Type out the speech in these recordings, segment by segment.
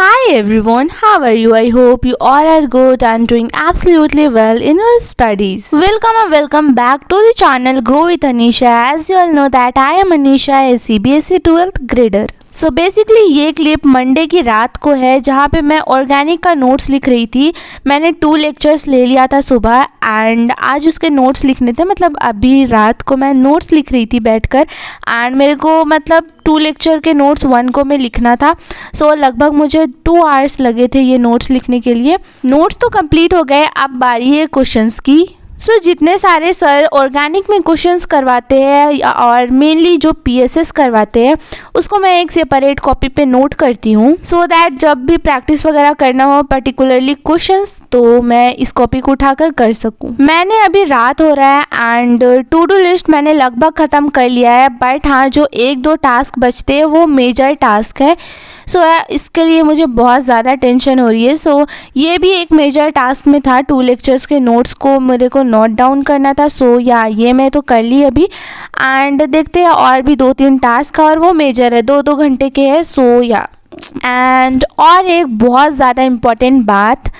Hi everyone, how are you? I hope you all are good and doing absolutely well in your studies. Welcome back to the channel Grow with Anisha. As you all know that I am Anisha, a CBSE 12th grader. So basically ये clip Monday की रात को है जहाँ पे मैं organic का notes लिख रही थी। मैंने 2 लेक्चर्स ले लिया था सुबह एंड आज उसके नोट्स लिखने थे। मतलब अभी रात को मैं नोट्स लिख रही थी बैठकर एंड मेरे को मतलब 2 लेक्चर के नोट्स 1 को मैं लिखना था। सो लगभग मुझे 2 आवर्स लगे थे ये नोट्स लिखने के लिए। नोट्स तो कंप्लीट हो गए, अब बारी है क्वेश्चंस की। जितने सारे सर ऑर्गेनिक में क्वेश्चंस करवाते हैं और मेनली जो पीएसएस करवाते हैं उसको मैं एक सेपरेट कॉपी पे नोट करती हूँ सो दैट जब भी प्रैक्टिस वगैरह करना हो पर्टिकुलरली क्वेश्चंस तो मैं इस कॉपी को उठाकर कर सकूँ। मैंने अभी रात हो रहा है एंड टू डू लिस्ट मैंने लगभग ख़त्म कर लिया है, बट हाँ जो 1-2 टास्क बचते हैं वो मेजर टास्क है। इसके लिए मुझे बहुत ज़्यादा टेंशन हो रही है। ये भी एक मेजर टास्क में था, 2 लेक्चर्स के नोट्स को मेरे को नोट डाउन करना था। ये मैं तो कर ली अभी एंड देखते हैं और भी 2-3 टास्क और वो मेजर है, 2-2 घंटे के है। एंड और एक बहुत ज़्यादा इम्पॉर्टेंट बात,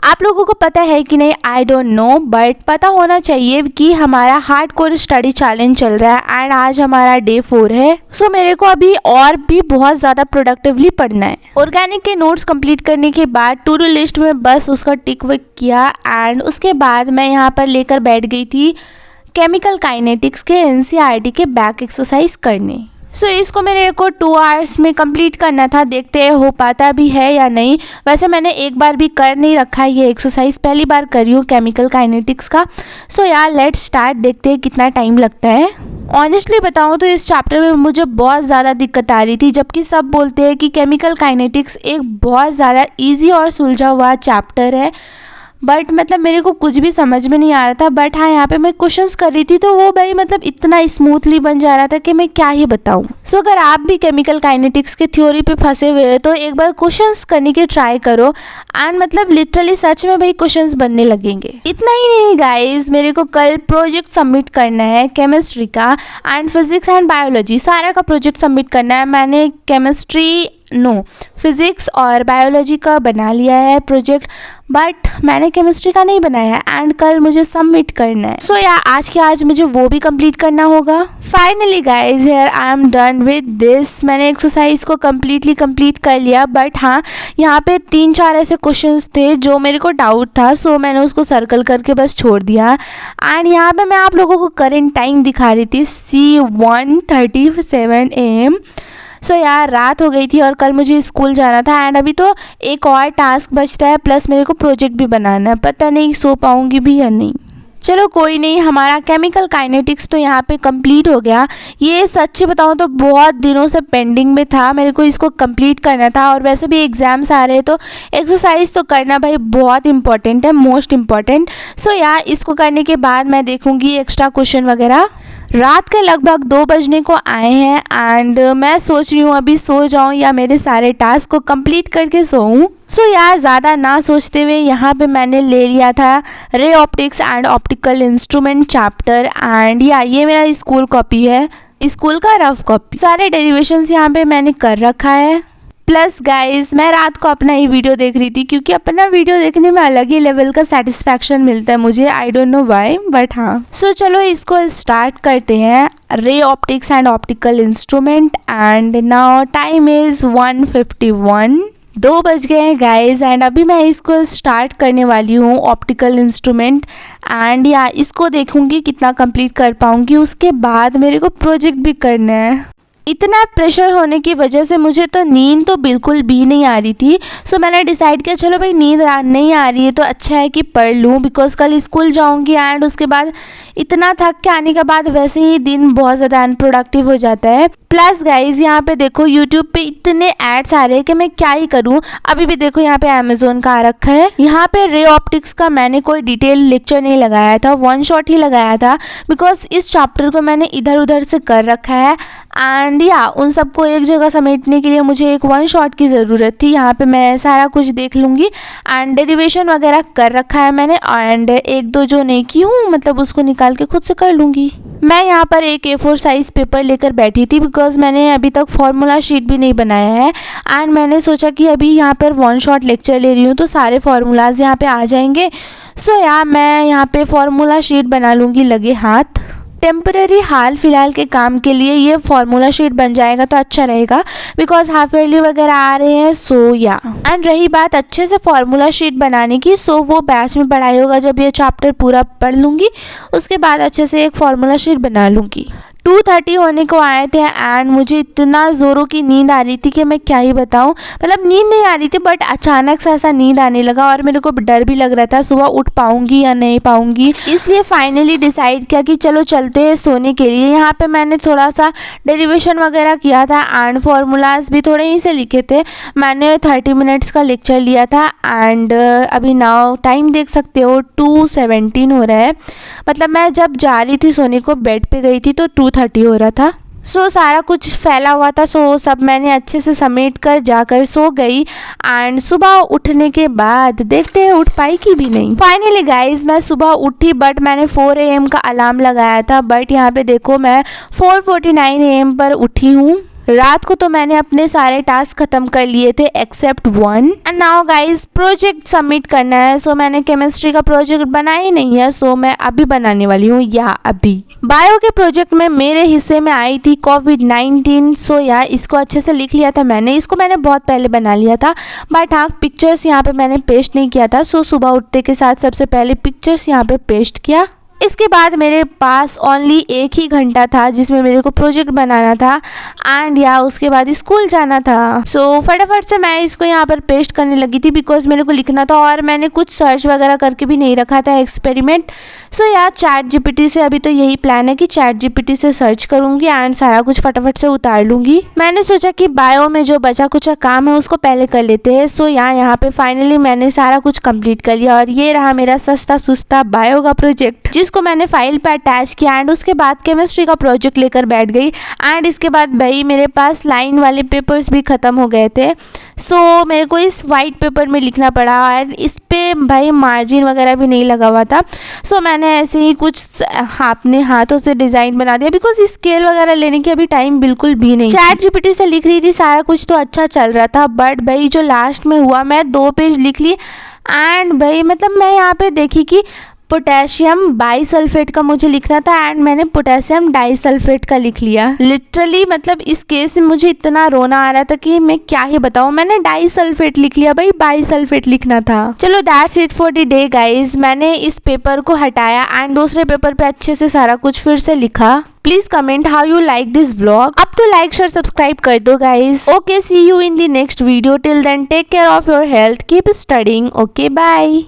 आप लोगों को पता है कि नहीं आई डोंट नो, बट पता होना चाहिए कि हमारा हार्डकोर स्टडी चैलेंज चल रहा है एंड आज हमारा डे 4 है। मेरे को अभी और भी बहुत ज़्यादा प्रोडक्टिवली पढ़ना है। ऑर्गेनिक के नोट्स कंप्लीट करने के बाद टू डू लिस्ट में बस उसका टिक विक किया एंड उसके बाद मैं यहाँ पर लेकर बैठ गई थी केमिकल काइनेटिक्स के एनसीईआरटी के बैक एक्सरसाइज करने। इसको मेरे को 2 आवर्स में कंप्लीट करना था, देखते हैं हो पाता भी है या नहीं। वैसे मैंने एक बार भी कर नहीं रखा है ये एक्सरसाइज, पहली बार कर रही हूँ केमिकल काइनेटिक्स का। लेट्स स्टार्ट, देखते हैं कितना टाइम लगता है। ऑनेस्टली बताऊँ तो इस चैप्टर में मुझे बहुत ज़्यादा दिक्कत आ रही थी, जबकि सब बोलते हैं कि केमिकल काइनेटिक्स एक बहुत ज़्यादा ईजी और सुलझा हुआ चैप्टर है, बट मतलब मेरे को कुछ भी समझ में नहीं आ रहा था। बट हाँ यहाँ पे मैं क्वेश्चंस कर रही थी तो वो भाई मतलब इतना स्मूथली बन जा रहा था कि मैं क्या ही बताऊँ। अगर आप भी केमिकल काइनेटिक्स के थ्योरी पे फंसे हुए हो तो एक बार क्वेश्चंस करने की ट्राई करो एंड मतलब लिटरली सच में भाई क्वेश्चंस बनने लगेंगे। इतना ही नहीं गाइज, मेरे को कल प्रोजेक्ट सबमिट करना है केमिस्ट्री का एंड फिजिक्स एंड बायोलॉजी, सारा का प्रोजेक्ट सबमिट करना है। मैंने फिजिक्स और बायोलॉजी का बना लिया है प्रोजेक्ट, बट मैंने केमिस्ट्री का नहीं बनाया एंड कल मुझे सबमिट करना है। आज के आज मुझे वो भी कंप्लीट करना होगा। Finally guys here I am done with this. मैंने एक्सरसाइज को कंप्लीट कर लिया, बट हाँ यहाँ पे 3-4 ऐसे क्वेश्चंस थे जो मेरे को डाउट था, मैंने उसको सर्कल करके बस छोड़ दिया। एंड यहाँ पे मैं आप लोगों को करेंट टाइम दिखा रही थी, 1:37 AM। यार रात हो गई थी और कल मुझे स्कूल जाना था एंड अभी तो एक और टास्क बचता है, प्लस मेरे को प्रोजेक्ट भी बनाना है। पता नहीं सो पाऊंगी भी या नहीं। चलो कोई नहीं, हमारा केमिकल काइनेटिक्स तो यहाँ पे कंप्लीट हो गया। ये सच्ची बताऊँ तो बहुत दिनों से पेंडिंग में था, मेरे को इसको कंप्लीट करना था और वैसे भी एग्जाम्स आ रहे हैं तो एक्सरसाइज तो करना भाई बहुत इंपॉर्टेंट है, मोस्ट इम्पॉर्टेंट। इसको करने के बाद मैं देखूँगी एक्स्ट्रा क्वेश्चन वगैरह। रात के लगभग 2 बजने को आए हैं एंड मैं सोच रही हूँ अभी सो जाऊँ या मेरे सारे टास्क को कंप्लीट करके सोऊँ। यार ज़्यादा ना सोचते हुए यहाँ पे मैंने ले लिया था ray optics and optical instrument chapter and ये मेरा स्कूल कॉपी है, स्कूल का रफ कॉपी। सारे डेरिवेशंस यहाँ पे मैंने कर रखा है। प्लस गाइज मैं रात को अपना ही वीडियो देख रही थी क्योंकि अपना वीडियो देखने में अलग ही लेवल का सेटिस्फैक्शन मिलता है मुझे, I don't know why, but हाँ। चलो इसको स्टार्ट करते हैं। Ray optics and optical instrument and now time is 1:51। 2 बज गए हैं गाइज एंड अभी मैं इसको स्टार्ट करने वाली हूँ ऑप्टिकल इंस्ट्रूमेंट एंड इसको देखूँगी कितना कंप्लीट कर पाऊँगी। उसके बाद मेरे को प्रोजेक्ट भी करना है। इतना प्रेशर होने की वजह से मुझे तो नींद तो बिल्कुल भी नहीं आ रही थी। मैंने डिसाइड किया चलो भाई नींद नहीं आ रही है तो अच्छा है कि पढ़ लूँ, बिकॉज कल स्कूल जाऊँगी एंड उसके बाद इतना थक के आने के बाद वैसे ही दिन बहुत ज़्यादा अनप्रोडक्टिव हो जाता है। प्लस गाइज यहाँ पे देखो यूट्यूब पे इतने एड्स आ रहे हैं कि मैं क्या ही करूँ। अभी भी देखो यहाँ पे अमेजोन का आ रखा है। यहाँ पे रे ऑप्टिक्स का मैंने कोई डिटेल लेक्चर नहीं लगाया था, 1 शॉट ही लगाया था बिकॉज इस चैप्टर को मैंने इधर उधर से कर रखा है एंड या उन सबको एक जगह समेटने के लिए मुझे एक वन शॉट की ज़रूरत थी। यहाँ पे मैं सारा कुछ देख लूँगी एंड डेरिवेशन वगैरह कर रखा है मैंने, एंड एक दो जो नहीं की हूँ मतलब उसको निकाल के खुद से कर लूँगी। मैं यहाँ पर एक A4 साइज़ पेपर लेकर बैठी थी बिकॉज मैंने अभी तक फार्मूला शीट भी नहीं बनाया है एंड मैंने सोचा कि अभी यहाँ पर वन शॉट लेक्चर ले रही हूँ तो सारे फार्मूलाज यहाँ पे आ जाएंगे। सो यार मैं यहाँ पे फार्मूला शीट बना लूँगी लगे हाथ। टेम्पररी हाल फिलहाल के काम के लिए ये फार्मूला शीट बन जाएगा तो अच्छा रहेगा बिकॉज हाफ ईयरली वगैरह आ रहे हैं। सो या एंड रही बात अच्छे से फार्मूला शीट बनाने की, सो वो बैच में पढ़ाई होगा जब ये चैप्टर पूरा पढ़ लूँगी उसके बाद अच्छे से एक फार्मूला शीट बना लूँगी। 2:30 होने को आए थे एंड मुझे इतना ज़ोरों की नींद आ रही थी कि मैं क्या ही बताऊं। मतलब नींद नहीं आ रही थी बट अचानक से ऐसा नींद आने लगा और मेरे को डर भी लग रहा था सुबह उठ पाऊंगी या नहीं पाऊंगी, इसलिए फाइनली डिसाइड किया कि चलो चलते हैं सोने के लिए। यहाँ पे मैंने थोड़ा सा डेरिवेशन वगैरह किया था एंड फार्मूलाज भी थोड़े ही से लिखे थे। मैंने 30 मिनट्स का लेक्चर लिया था एंड अभी नाउ टाइम देख सकते हो 2:17 हो रहा है। मतलब मैं जब जा रही थी सोने को बेड पे गई थी तो 2:30 हो रहा था। सो सारा कुछ फैला हुआ था, सो सब मैंने अच्छे से समेट कर जाकर सो गई एंड सुबह उठने के बाद देखते हैं उठ पाई कि भी नहीं। फाइनली गाइज मैं सुबह उठी बट मैंने 4 AM का अलार्म लगाया था बट यहाँ पे देखो मैं 4:49 AM पर उठी हूँ। रात को तो मैंने अपने सारे टास्क खत्म कर लिए थे except one. And now guys project submit करना है। सो मैंने केमिस्ट्री का प्रोजेक्ट बनाया ही नहीं है, सो मैं अभी बनाने वाली हूँ या अभी। बायो के प्रोजेक्ट में मेरे हिस्से में आई थी COVID-19। सो या इसको अच्छे से लिख लिया था मैंने, इसको मैंने बहुत पहले बना लिया था बट हाँ पिक्चर्स यहाँ पे मैंने पेस्ट नहीं किया था। सो सुबह उठते के साथ सबसे पहले पिक्चर्स यहाँ पे पेस्ट किया। इसके बाद मेरे पास ओनली 1 ही घंटा था जिसमें मेरे को प्रोजेक्ट बनाना था एंड या उसके बाद स्कूल जाना था। सो फटाफट से मैं इसको यहाँ पर पेस्ट करने लगी थी बिकॉज मेरे को लिखना था और मैंने कुछ सर्च वगैरह करके भी नहीं रखा था एक्सपेरिमेंट। सो यार ChatGPT से अभी तो यही प्लान है कि ChatGPT से सर्च करूँगी एंड सारा कुछ फटाफट से उतार लूँगी। मैंने सोचा कि बायो में जो बचा कुछ काम है उसको पहले कर लेते हैं। सो यहाँ पे फाइनली मैंने सारा कुछ कंप्लीट कर लिया और ये रहा मेरा सस्ता सुस्ता बायो का प्रोजेक्ट जिसको मैंने फाइल पे अटैच किया एंड उसके बाद केमिस्ट्री का प्रोजेक्ट लेकर बैठ गई एंड इसके बाद भाई मेरे पास लाइन वाले पेपर्स भी ख़त्म हो गए थे। सो मेरे को इस वाइट पेपर में लिखना पड़ा और इस पे भाई मार्जिन वगैरह भी नहीं लगा हुआ था। सो मैंने ऐसे ही कुछ अपने हाथों से डिज़ाइन बना दिया बिकॉज स्केल वगैरह लेने की अभी टाइम बिल्कुल भी नहीं। ChatGPT से लिख रही थी, सारा कुछ तो अच्छा चल रहा था बट भाई जो लास्ट में हुआ मैं 2 पेज लिख ली एंड भाई मतलब मैं यहाँ पे देखी कि पोटेशियम बाईसल्फेट का मुझे लिखना था एंड मैंने पोटेशियम डाईसल्फेट का लिख लिया। लिटरली मतलब इस केस में मुझे इतना रोना आ रहा था कि मैं क्या ही बताऊं, मैंने डाईसल्फेट लिख लिया, भाई बाईसल्फेट लिखना था। चलो that's it for the day guys. मैंने इस पेपर को हटाया एंड दूसरे पेपर पे अच्छे से सारा कुछ फिर से लिखा। Please comment how you like this vlog. अब तो लाइक शेयर सब्सक्राइब कर दो guys. Okay see you in the next video. Till then take care of your health, keep studying. Okay bye.